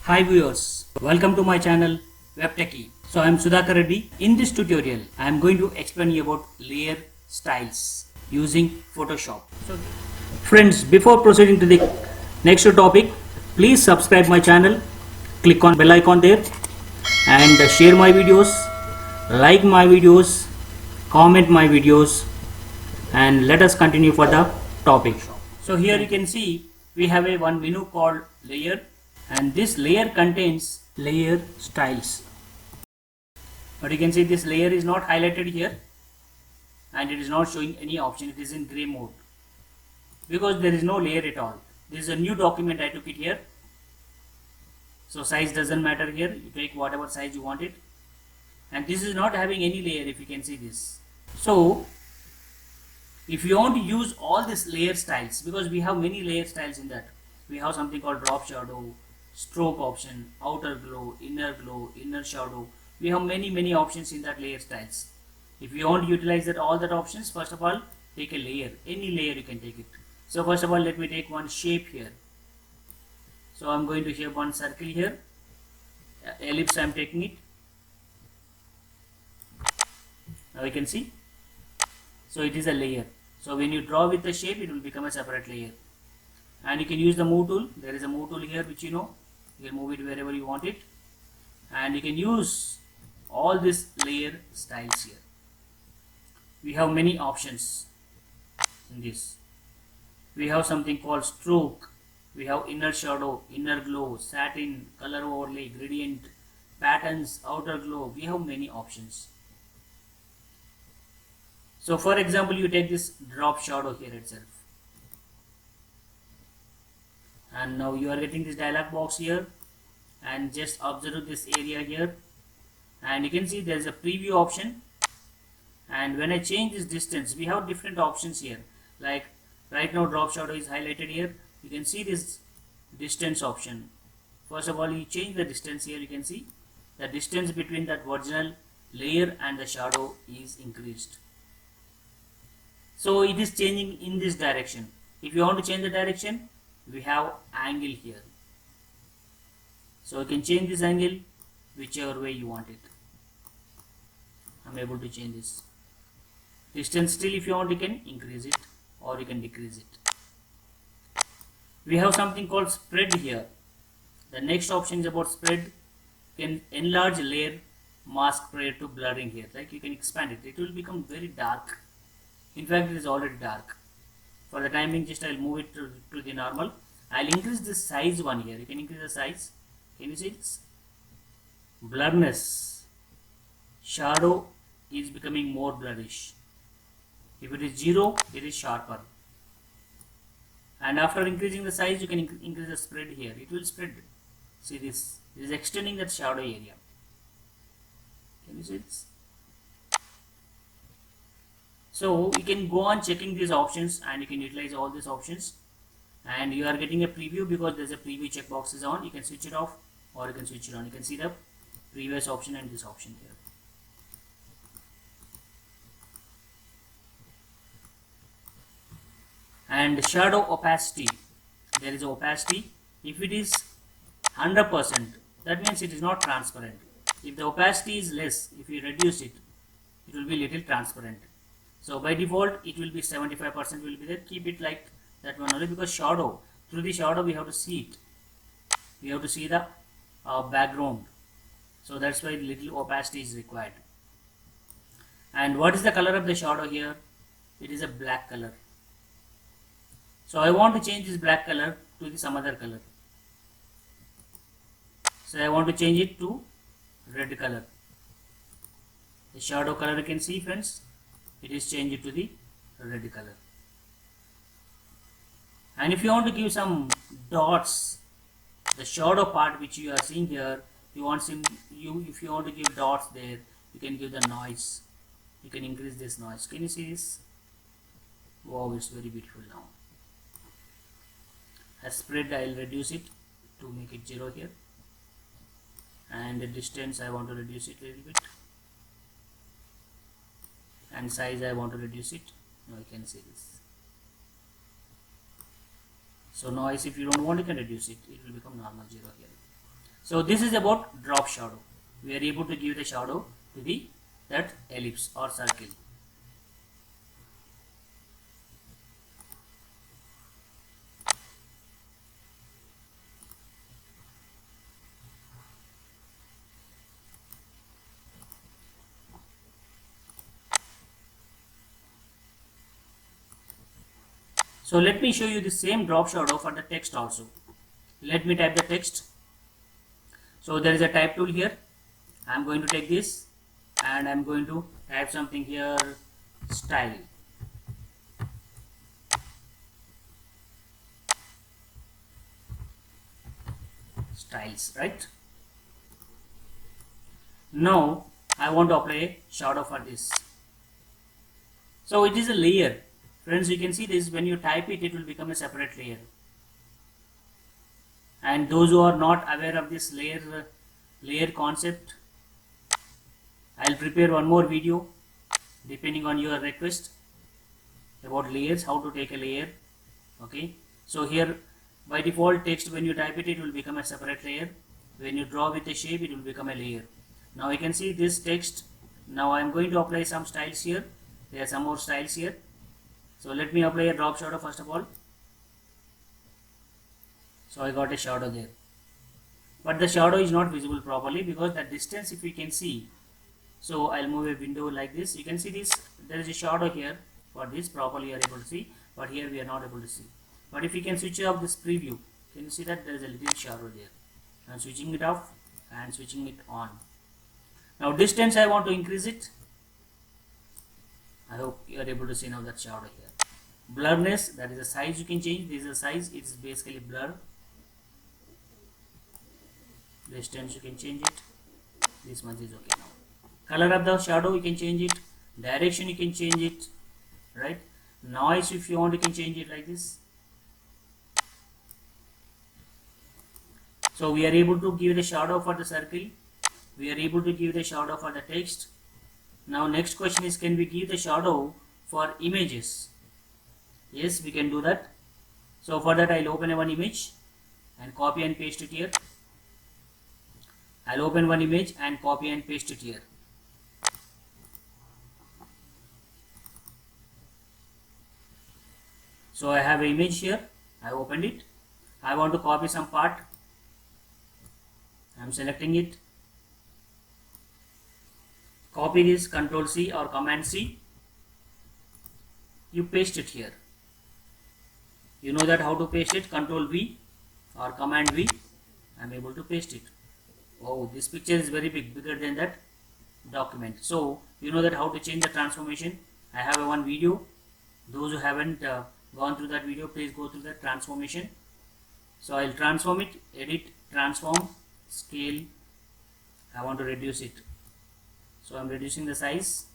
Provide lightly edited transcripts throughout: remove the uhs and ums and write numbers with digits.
Hi viewers, welcome to my channel WebTechie. So I am Sudhakar Reddy. In this tutorial, I am going to explain you about layer styles using Photoshop. So friends, before proceeding to the next topic, please subscribe my channel, click on bell icon there and share my videos, like my videos, comment my videos and let us continue for the topic. So here you can see we have one menu called layer, and this layer contains layer styles. But you can see this layer is not highlighted here and it is not showing any option. It is in gray mode because there is no layer at all. This is a new document. I took it here, so size doesn't matter here. You take whatever size you want it, and this is not having any layer, if you can see this. So if you want to use all these layer styles, because we have many layer styles in that, we have something called drop shadow, stroke option, outer glow, inner shadow. We have many options in that layer styles. If you want to utilize that all that options, first of all take a layer, any layer you can take it. So first of all let me take one shape here. So I'm going to shape one circle here, ellipse I'm taking it. Now you can see, so it is a layer. So when you draw with the shape, it will become a separate layer. And you can use the move tool. There is a move tool here which you know. You can move it wherever you want it. And you can use all these layer styles here. We have many options in this. We have something called stroke. We have inner shadow, inner glow, satin, color overlay, gradient, patterns, outer glow. We have many options. So for example, you take this drop shadow here itself. And now you are getting this dialog box here, and just observe this area here, and you can see there is a preview option. And when I change this distance, we have different options here. Like right now drop shadow is highlighted here. You can see this distance option. First of all, you change the distance here. You can see the distance between that original layer and the shadow is increased. So it is changing in this direction. If you want to change the direction, we have angle here. So you can change this angle whichever way you want it. I'm able to change this distance. Still, if you want, you can increase it or you can decrease it. We have something called spread here. The next option is about spread. You can enlarge layer mask prior to blurring here. Like you can expand it. It will become very dark. In fact, it is already dark. For the time being, just I'll move it to the normal. I'll increase the size one here. You can increase the size. Can you see this? Blurriness. Shadow is becoming more blurrish. If it is 0, it is sharper. And after increasing the size, you can increase the spread here. It will spread. See this? It is extending that shadow area. Can you see this? So you can go on checking these options and you can utilize all these options. And you are getting a preview because there's a preview checkbox is on. You can switch it off or you can switch it on. You can see the previous option and this option here. And shadow opacity. There is opacity. If it is 100%, that means it is not transparent. If the opacity is less, if you reduce it, it will be little transparent. So by default, it will be 75% will be there. Keep it like that one only, because shadow, through the shadow we have to see it. We have to see the background. So that's why little opacity is required. And what is the color of the shadow here? It is a black color. So I want to change this black color to some other color. So I want to change it to red color. The shadow color you can see, friends. It is changed to the red color. And if you want to give some dots, the shadow part which you are seeing here, if you want to give dots there, you can give the noise. You can increase this noise. Can you see this? Wow, it's very beautiful now. As spread, I will reduce it to make it 0 here. And the distance I want to reduce it a little bit. And size I want to reduce it. Now you can see this. So noise, if you don't want, you can reduce it. It will become normal 0 here. So this is about drop shadow. We are able to give the shadow to the that ellipse or circle. So let me show you the same drop shadow for the text also. Let me type the text. So there is a type tool here. I am going to take this and I am going to type something here, style. Styles, right? Now I want to apply a shadow for this. So it is a layer. Friends, you can see this, when you type it, it will become a separate layer. And those who are not aware of this layer concept, I'll prepare one more video depending on your request about layers, how to take a layer. Okay, so here by default text, when you type it, it will become a separate layer. When you draw with a shape, it will become a layer. Now you can see this text. Now I am going to apply some styles here. There are some more styles here. So let me apply a drop shadow first of all. So I got a shadow there, but the shadow is not visible properly because the distance, if we can see, so I'll move a window like this. You can see this, there is a shadow here. For this properly you are able to see, but here we are not able to see. But if you can switch off this preview, can you see that there is a little shadow there? I'm switching it off and switching it on. Now distance, I want to increase it. I hope you are able to see now that shadow here. Blurriness, that is the size you can change. This is the size, it is basically blur. Distance you can change it. This much is okay now. Color of the shadow you can change it. Direction you can change it, right? Noise, if you want, you can change it like this. So we are able to give the shadow for the circle. We are able to give the shadow for the text. Now next question is, can we give the shadow for images? Yes, we can do that. So for that, I'll open one image and copy and paste it here. I'll open one image and copy and paste it here. So I have an image here. I opened it. I want to copy some part. I'm selecting it. Copy this, Control C or Command C. You paste it here. You know that how to paste it. Control V or Command V. I'm able to paste it. Oh, this picture is very big, bigger than that document. So you know that how to change the transformation. I have one video. Those who haven't gone through that video, please go through that transformation. So I'll transform it, edit, transform, scale. I want to reduce it. So I'm reducing the size.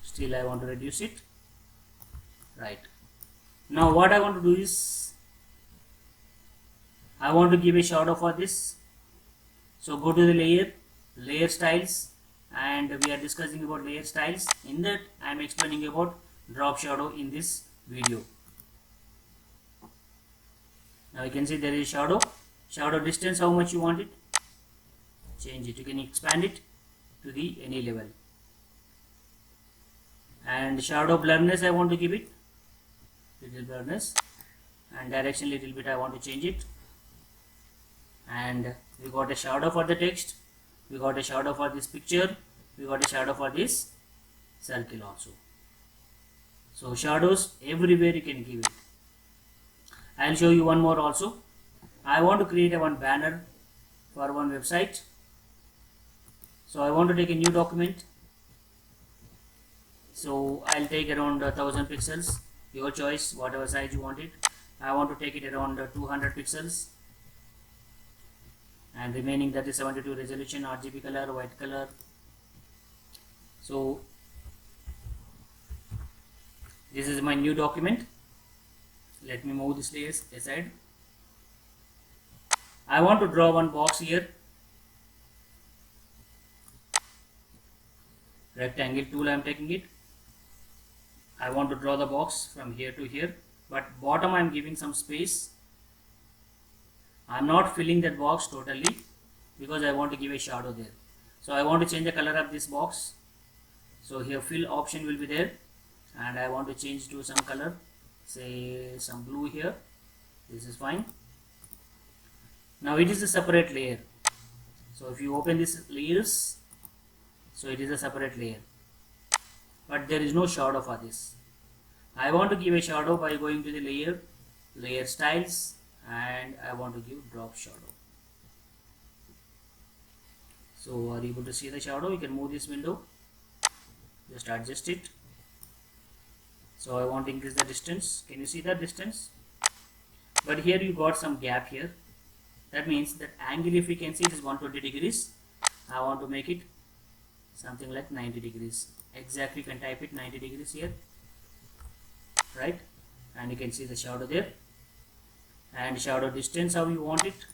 Still I want to reduce it. Right. Now what I want to do is, I want to give a shadow for this. So go to the layer styles, and we are discussing about layer styles. In that I am explaining about drop shadow in this video. Now you can see there is shadow. Shadow distance, how much you want it, change it. You can expand it to the any level. And shadow blurriness, I want to give it little blurriness, and direction little bit I want to change it. And we got a shadow for the text, we got a shadow for this picture, we got a shadow for this circle also. So shadows everywhere you can give it. I'll show you one more also. I want to create one banner for one website. So I want to take a new document. So I'll take around 1000 pixels, your choice, whatever size you want it. I want to take it around 200 pixels, and remaining that is 72 resolution, RGB color, white color. So this is my new document. Let me move this layers aside. I want to draw one box here. Rectangle tool I am taking it. I want to draw the box from here to here, but bottom I am giving some space. I'm not filling that box totally because I want to give a shadow there. So I want to change the color of this box. So here fill option will be there, and I want to change to some color, say some blue here. This is fine. Now it is a separate layer. So if you open this layers, so it is a separate layer, but there is no shadow for this. I want to give a shadow by going to the layer styles, and I want to give drop shadow. So are you able to see the shadow? You can move this window, just adjust it. So I want to increase the distance. Can you see the distance? But here you got some gap here. That means that angle, if you can see, it is 120 degrees. I want to make it something like 90 degrees. Exactly, you can type it 90 degrees here, right? And you can see the shadow there. And shadow distance, how you want it.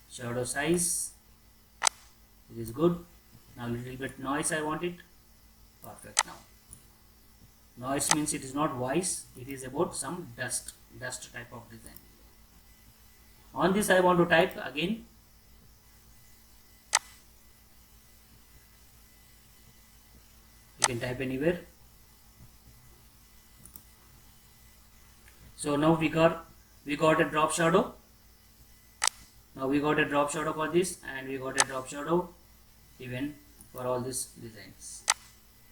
Shadow size, it is good. Now little bit noise I want it. Perfect. Now noise means it is not voice, it is about some dust type of design. On this I want to type again. You can type anywhere. So now we got a drop shadow. Now we got a drop shadow for this, and we got a drop shadow even for all these designs.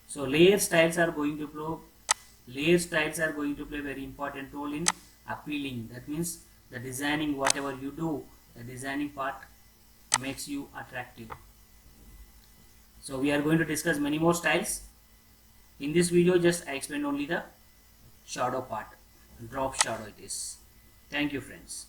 So layer styles are going to play very important role in appealing. That means the designing, whatever you do, the designing part makes you attractive. So we are going to discuss many more styles. In this video, just I explained only the shadow part. Drop shadow it is. Thank you, friends.